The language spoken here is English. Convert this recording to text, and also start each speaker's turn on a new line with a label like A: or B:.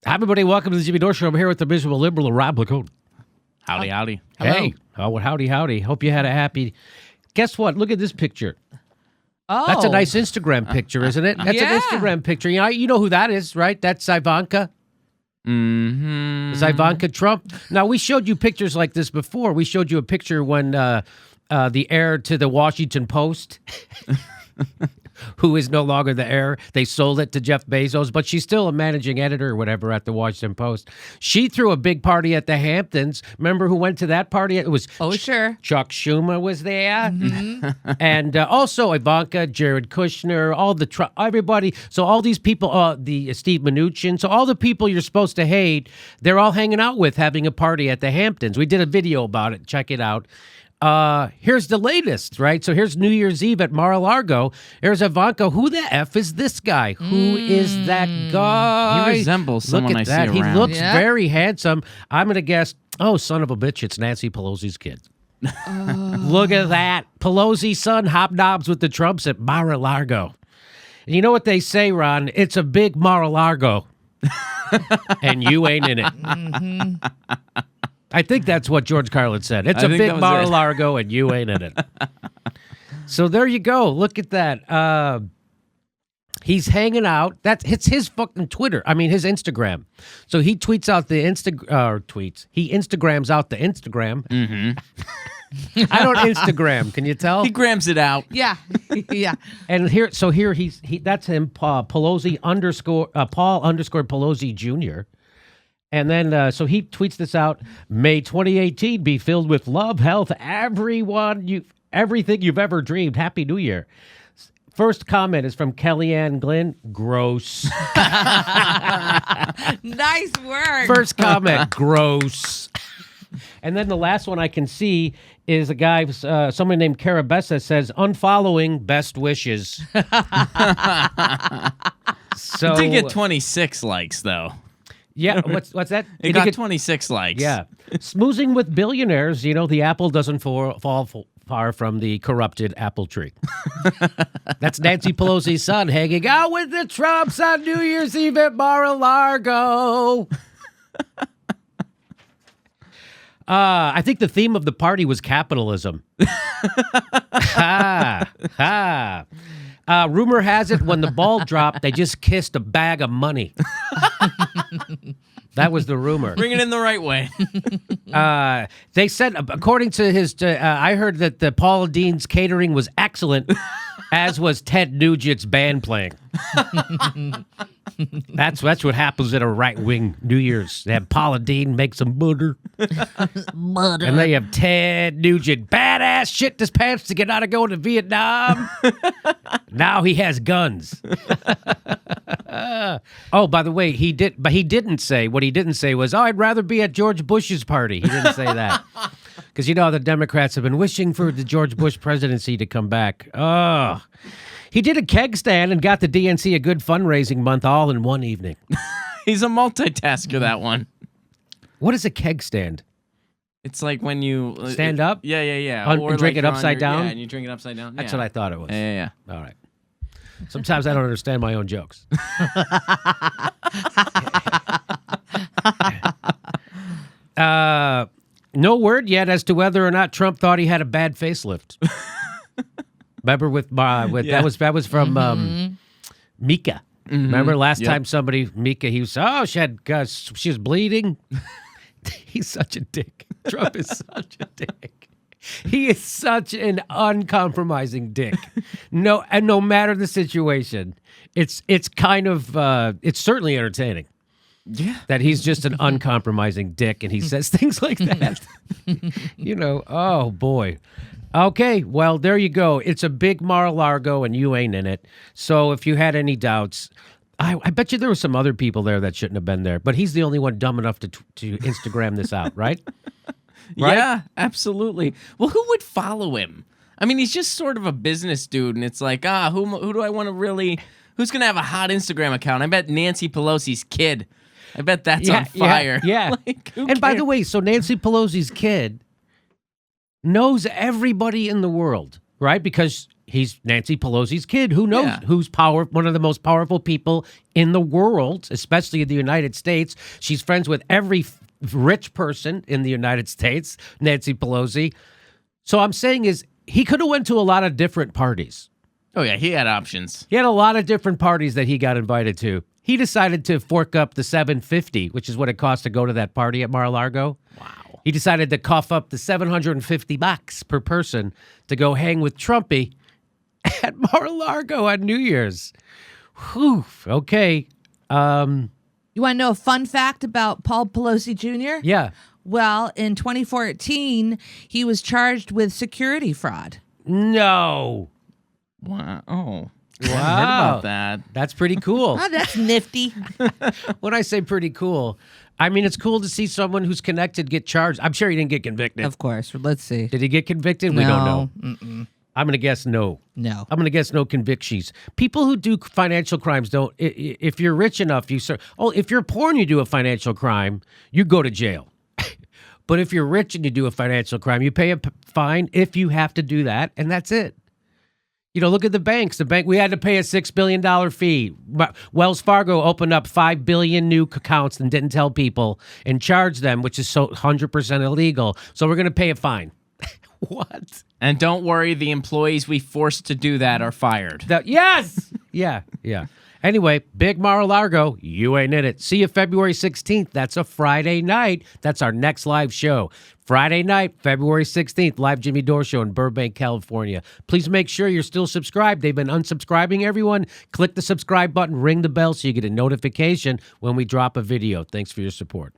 A: Hi, everybody. Welcome to the Jimmy Dore Show. I'm here with the miserable liberal, Rob Lacone.
B: Howdy, howdy.
A: Hey. Oh, howdy, howdy. Hope you had a happy... Guess what? Look at this picture.
C: Oh.
A: That's a nice Instagram picture, isn't it? That's an Instagram picture. You know who that is, right? That's Ivanka.
B: Mm-hmm.
A: Is Ivanka Trump? Now, we showed you pictures like this before. We showed you a picture when the heir to the Washington Post... who is no longer the heir. They sold it to Jeff Bezos, but she's still a managing editor or whatever at the Washington Post. She threw a big party at the Hamptons. Remember who went to that party? It was
C: sure.
A: Chuck Schumer was there. And also Ivanka, Jared Kushner, everybody. So all these people, the Steve Mnuchin, so all the people you're supposed to hate, they're all hanging out with, having a party at the Hamptons. We did a video about it. Check it out. Here's the latest, right? So here's New Year's Eve at Mar-a-Lago. Here's Ivanka. Who the F is this guy? Who is that guy?
B: He resembles someone I see around.
A: He looks very handsome. I'm going to guess, son of a bitch, it's Nancy Pelosi's kid. Look at that. Pelosi's son hobnobs with the Trumps at Mar-a-Lago. And you know what they say, Ron? It's a big Mar-a-Lago. And you ain't in it. I think that's what George Carlin said. It's a big Mar-a-Lago, and you ain't in it. So there you go. Look at that. He's hanging out. It's his fucking Twitter. I mean, his Instagram. So he tweets out the tweets. He Instagrams out the Instagram. Mm-hmm. I don't Instagram. Can you tell?
B: He grams it out.
C: Yeah, yeah.
A: And here that's him. Pelosi Paul Pelosi Jr. And then, so he tweets this out, May 2018 be filled with love, health, everything you've ever dreamed. Happy New Year. First comment is from Kellyanne Glynn. Gross.
C: Nice work.
A: First comment, gross. And then the last one I can see is a guy, someone named Carabessa says, unfollowing, best wishes. So
B: It did get 26 likes, though.
A: Yeah, what's that?
B: It got 26 likes.
A: Yeah. Smoozing with billionaires, the apple doesn't fall far from the corrupted apple tree. That's Nancy Pelosi's son hanging out with the Trumps on New Year's Eve at Mar-a-Lago. I think the theme of the party was capitalism. Rumor has it when the ball dropped, they just kissed a bag of money. That was the rumor.
B: Bring it in the right way.
A: They said, according to I heard that the Paula Deen's catering was excellent, as was Ted Nugent's band playing. That's what happens at a right-wing New Year's. They have Paula Deen make some butter. And they have Ted Nugent, badass shit his pants to get out of going to Vietnam. Now he has guns. Oh, by the way, he didn't say was, I'd rather be at George Bush's party. He didn't say that. Because the Democrats have been wishing for the George Bush presidency to come back. Oh. He did a keg stand and got the DNC a good fundraising month all in one evening.
B: He's a multitasker, that one.
A: What is a keg stand?
B: It's like when you...
A: Stand up?
B: Yeah.
A: And drink it upside down?
B: Yeah, and you drink it upside down.
A: That's what I thought it was.
B: Yeah.
A: All right. Sometimes I don't understand my own jokes. No word yet as to whether or not Trump thought he had a bad facelift. Remember that was from Mika. Mm-hmm. Remember last time Mika, he was she was bleeding. He's such a dick. Trump is such a dick. He is such an uncompromising dick. No matter the situation, it's kind of it's certainly entertaining.
B: Yeah.
A: That he's just an uncompromising dick and he says things like that. Oh boy. Okay, well, there you go. It's a big Mar-a-Lago and you ain't in it. So if you had any doubts, I bet you there were some other people there that shouldn't have been there, but he's the only one dumb enough to Instagram this out, right? Right?
B: Yeah, absolutely. Well, who would follow him? I mean, he's just sort of a business dude, and it's like, who do I want to really... Who's going to have a hot Instagram account? I bet Nancy Pelosi's kid. I bet that's on fire.
A: Yeah. And by the way, so Nancy Pelosi's kid knows everybody in the world, right? Because he's Nancy Pelosi's kid. Who knows
B: Yeah.
A: who's one of the most powerful people in the world, especially in the United States. She's friends with every rich person in the United States, Nancy Pelosi. So I'm saying is he could have went to a lot of different parties.
B: Oh, yeah, he had options.
A: He had a lot of different parties that he got invited to. He decided to fork up the $750, which is what it cost to go to that party at Mar-a-Lago.
B: Wow.
A: He decided to cough up the $750 per person to go hang with Trumpy at Mar-a-Lago on New Year's. Whew. Okay.
C: You want to know a fun fact about Paul Pelosi Jr.?
A: Yeah.
C: Well, in 2014, he was charged with security fraud.
A: No.
B: Wow. Oh. I
A: Wow.
B: hadn't heard about that.
A: That's pretty cool.
C: Oh, that's nifty.
A: When I say pretty cool, I mean it's cool to see someone who's connected get charged. I'm sure he didn't get convicted.
C: Of course. Let's see.
A: Did he get convicted? We don't know.
C: Mm-mm.
A: I'm going to guess no.
C: No.
A: I'm going to guess no convictions. People who do financial crimes don't. If you're rich enough, if you're poor and you do a financial crime, you go to jail. But if you're rich and you do a financial crime, you pay a fine if you have to do that, and that's it. You know, look at the banks. We had to pay a $6 billion fee. Wells Fargo opened up 5 billion new accounts and didn't tell people and charged them, which is so 100% illegal. So we're going to pay a fine. What?
B: And don't worry, the employees we forced to do that are fired.
A: Yes. Yeah. Anyway, big Mar-a-Lago, you ain't in it. See you February 16th. That's a Friday night. That's our next live show. Friday night, February 16th, live Jimmy Dore show in Burbank, California. Please make sure you're still subscribed. They've been unsubscribing everyone. Click the subscribe button, ring the bell so you get a notification when we drop a video. Thanks for your support.